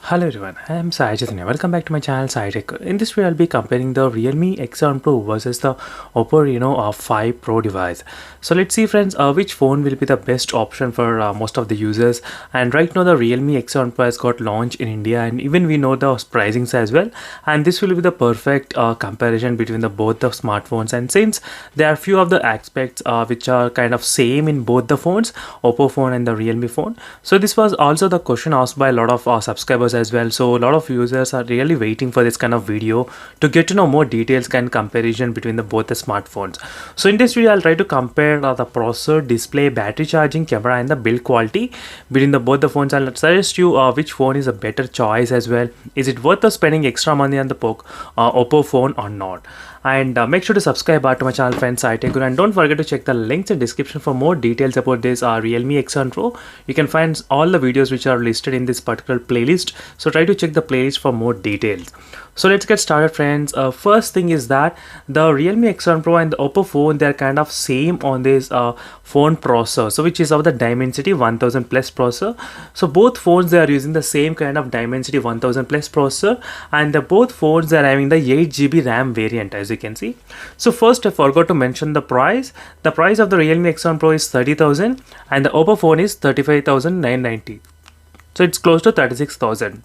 Hello everyone, I am Sai Chaitanya. Welcome back to my channel Sai Tech. In this video, I'll be comparing the Realme X7 Pro versus the Oppo Reno 5 Pro device. So let's see friends, which phone will be the best option for most of the users. And right now the Realme X7 Pro has got launched in India, and even we know the pricings as well. And this will be the perfect comparison between the both the smartphones. And since there are few of the aspects which are kind of same in both the phones, Oppo phone and the Realme phone. So this was also the question asked by a lot of subscribers as well. So a lot of users are really waiting for this kind of video to get to know more details and comparison between the both the smartphones. So in this video I'll try to compare the processor, display, battery charging, camera and the build quality between the both the phones. I'll suggest you which phone is a better choice as well. Is it worth the spending extra money on the Oppo phone or not? And make sure to subscribe to my channel friends, Sai Tech Guru, and don't forget to check the links in the description for more details about this Realme X7 Pro. You can find all the videos which are listed in this particular playlist, so try to check the playlist for more details. So let's get started friends. First thing is that the Realme X7 Pro and the Oppo phone, they're kind of same on this phone processor, so which is of the Dimensity 1000 plus processor. So both phones, they are using the same kind of Dimensity 1000 plus processor, and both phones are having the 8GB RAM variant, as you can see. So first I forgot to mention the price. The price of the Realme X7 Pro is 30,000 and the Oppo phone is 35,990. So it's close to 36,000.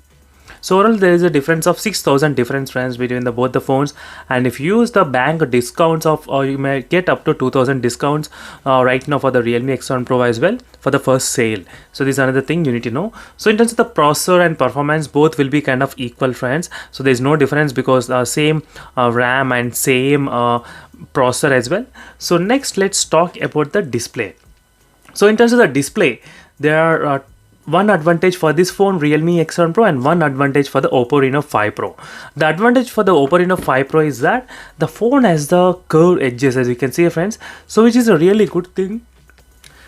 So overall there is a difference of 6,000 difference friends between the both the phones. And if you use the bank discounts of, you may get up to 2,000 discounts right now for the Realme X7 Pro as well for the first sale. So this is another thing you need to know. So in terms of the processor and performance, both will be kind of equal friends. So there is no difference because same RAM and same processor as well. So next let's talk about the display. So in terms of the display, there are one advantage for this phone Realme X7 Pro and one advantage for the Oppo Reno 5 Pro. The advantage for the Oppo Reno 5 Pro is that the phone has the curved edges, as you can see friends, so which is a really good thing.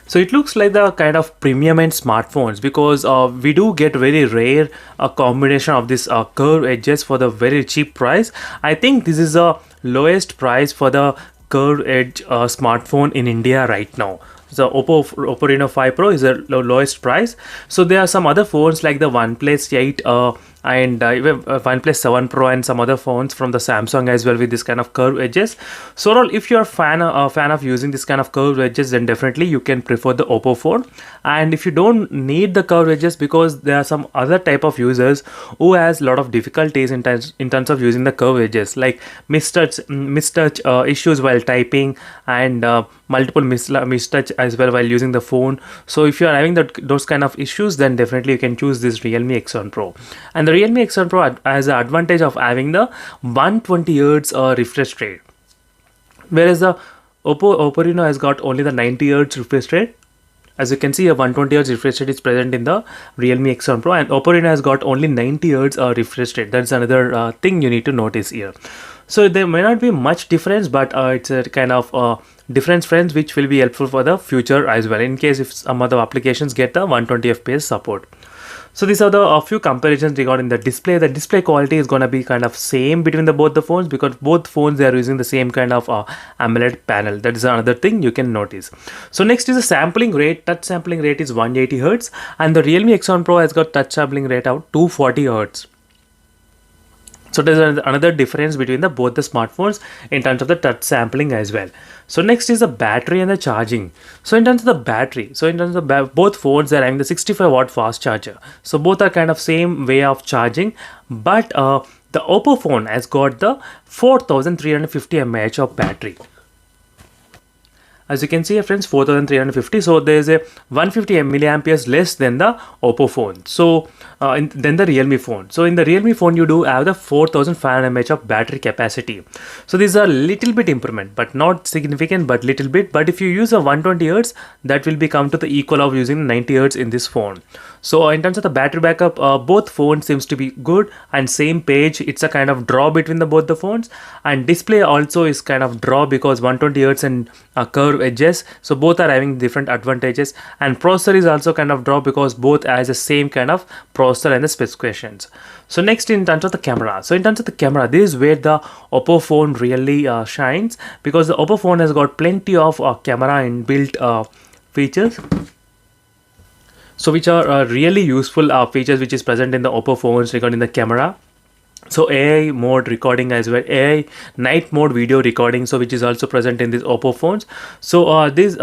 So it looks like the kind of premium end smartphones because we do get very rare combination of this curved edges for the very cheap price. I think this is the lowest price for the curved edge smartphone in India right now. The Oppo Reno 5 Pro is the lowest price. So there are some other phones like the OnePlus 8 and even OnePlus 7 Pro and some other phones from the Samsung as well with this kind of curved edges. So overall, if you're a fan of using this kind of curved edges, then definitely you can prefer the Oppo phone. And if you don't need the curved edges, because there are some other type of users who has a lot of difficulties in terms of using the curved edges, like mistouch issues while typing and multiple mistouch as well while using the phone. So if you are having those kind of issues, then definitely you can choose this Realme X7 Pro. And the Realme X7 Pro has the advantage of having the 120 Hz refresh rate, whereas the Oppo Reno has got only the 90 Hz refresh rate. As you can see, a 120 Hz refresh rate is present in the Realme X7 Pro, and Oppo Reno has got only 90 Hz refresh rate. That's another thing you need to notice here. So there may not be much difference, but it's a kind of difference friends which will be helpful for the future as well, in case if some other applications get the 120 FPS support. So these are the few comparisons regarding the display. The display quality is going to be kind of same between both the phones because both phones, they are using the same kind of AMOLED panel. That is another thing you can notice. So next is the sampling rate. Touch sampling rate is 180 Hz and the Realme X7 Pro has got touch sampling rate of 240 Hz. So there's another difference between both the smartphones in terms of the touch sampling as well. So next is the battery and the charging. So in terms of the battery, so in terms of both phones, they're having the 65 watt fast charger. So both are kind of same way of charging, but the Oppo phone has got the 4350 mAh of battery. As you can see friends, 4350. So there is a 150 milliamperes less than the Oppo phone. So than the Realme phone. So in the Realme phone, you do have the 4500 mAh of battery capacity. So these are little bit improvement, but not significant, but little bit. But if you use a 120 Hz, that will become to the equal of using 90 Hz in this phone. So in terms of the battery backup, both phones seems to be good and same page. It's a kind of draw between both the phones, and display also is kind of draw because 120 Hz and curved edges. So both are having different advantages, and processor is also kind of draw because both has the same kind of processor and the specifications. So next in terms of the camera. So in terms of the camera, this is where the Oppo phone really shines, because the Oppo phone has got plenty of camera inbuilt features. so which are really useful features which is present in the Oppo phones regarding the camera. So AI mode recording as well, AI night mode video recording, so which is also present in these Oppo phones. So this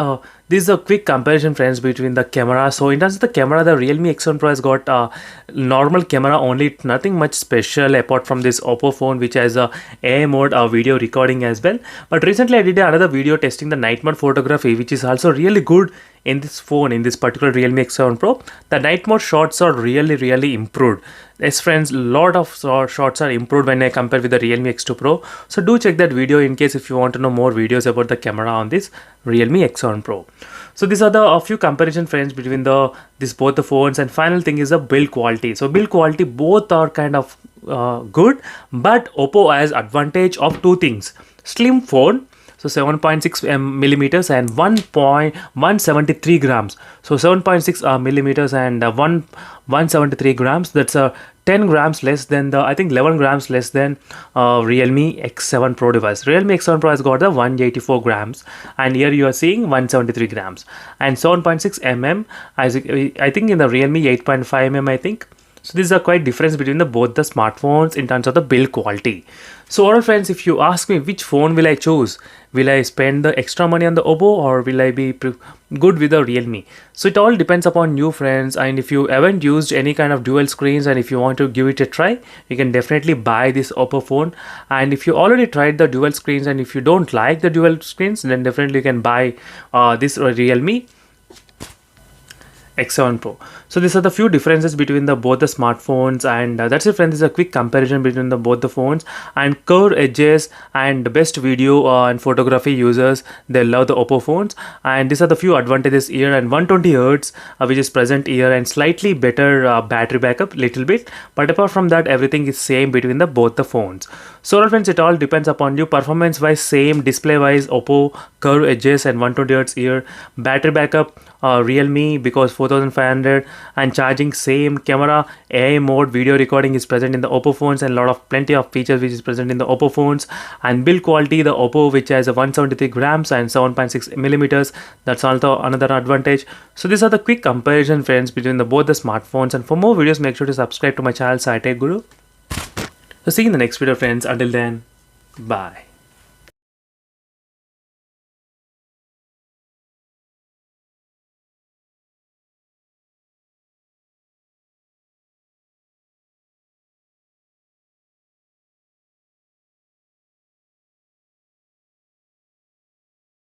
is a quick comparison, friends, between the camera. So in terms of the camera, the Realme X7 Pro has got normal camera only, nothing much special apart from this Oppo phone which has a AI mode video recording as well. But recently I did another video testing the night mode photography, which is also really good in this phone, in this particular Realme X7 Pro. The night mode shots are really improved. Yes friends, lot of shots are improved when I compare with the Realme X2 Pro. So do check that video in case if you want to know more videos about the camera on this Realme X7 Pro. So these are the a few comparison, friends, between both the phones. And final thing is the build quality. So build quality, both are kind of good, but Oppo has advantage of two things: slim phone, so 7.6 millimeters and 1.173 grams. So 7.6 millimeters and 173 grams. That's 10 grams less than the, I think 11 grams less than Realme X7 Pro device. Realme X7 Pro has got the 184 grams, and here you are seeing 173 grams. And 7.6 mm, as I think in the Realme 8.5 mm, I think. So this is a quite difference between both the smartphones in terms of the build quality. So alright friends, if you ask me which phone will I choose, will I spend the extra money on the Oppo or will I be good with the Realme? So it all depends upon you, friends. And if you haven't used any kind of dual screens and if you want to give it a try, you can definitely buy this Oppo phone. And if you already tried the dual screens and if you don't like the dual screens, then definitely you can buy this Realme X7 Pro. So these are the few differences between both the smartphones, and that's it, friends. This is a quick comparison between both the phones. And curved edges and best video and photography users, they love the Oppo phones. And these are the few advantages here, and 120 Hz which is present here, and slightly better battery backup little bit, but apart from that everything is same between both the phones. So friends, it all depends upon you. Performance wise same, display wise Oppo, curved edges and 120 Hz here, battery backup Realme because 4500, and charging same, camera AI mode video recording is present in the Oppo phones, and plenty of features which is present in the Oppo phones. And build quality, the Oppo which has a 173 grams and 7.6 millimeters, that's also another advantage. So these are the quick comparison, friends, between both the smartphones. And for more videos, make sure to subscribe to my channel, SciTech Guru. So see you in the next video, friends. Until then, bye.